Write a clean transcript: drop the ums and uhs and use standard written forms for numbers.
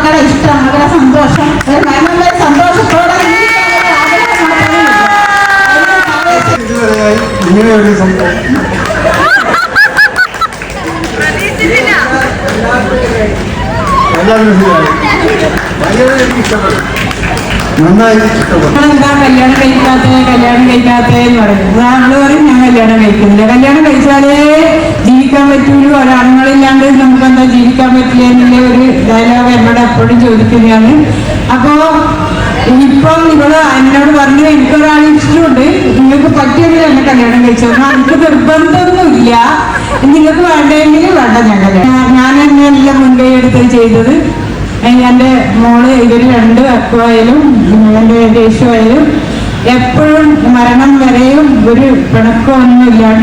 മക്കളെ ഇഷ്ടം, മക്കളെ സന്തോഷം, നല്ല സന്തോഷത്തോടെ ഇങ്ങനെയൊരു സംഭവം നന്നായി ഇഷ്ടപ്പെട്ടു. എന്താ കല്യാണം കഴിക്കാത്തേന്ന് പറയും. ആള് പറയും ഞാൻ കല്യാണം കഴിക്കുന്നില്ല. കല്യാണം കഴിച്ചാലേ ജീവിക്കാൻ പറ്റൂല, ഒരാണുങ്ങളില്ലാണ്ട് നമുക്കെന്താ ജീവിക്കാൻ പറ്റില്ല എന്നുള്ള ഒരു ഡയലോഗ് എന്നോട് എപ്പോഴും ചോദിക്കുന്നതാണ്. അപ്പോ ഇപ്പം ഇവള് എന്നോട് പറഞ്ഞു എനിക്കൊരാൾ ഇഷ്ടമുണ്ട്, നിങ്ങൾക്ക് പറ്റിയെങ്കിൽ എന്നെ കല്യാണം കഴിച്ചു. എനിക്ക് നിർബന്ധമൊന്നുമില്ല, നിങ്ങൾക്ക് വേണ്ടെങ്കിൽ വേണ്ട, ഞാൻ തന്നെയെല്ലാം മുൻകൈ എടുത്ത് ചെയ്തത്. എൻ്റെ മോള് ഇവർ രണ്ട് അക്കുവായാലും എൻ്റെ ദേശമായാലും എപ്പോഴും മരണം വരെയും ഒരു പിണക്കമൊന്നും ഇല്ലാണ്ട്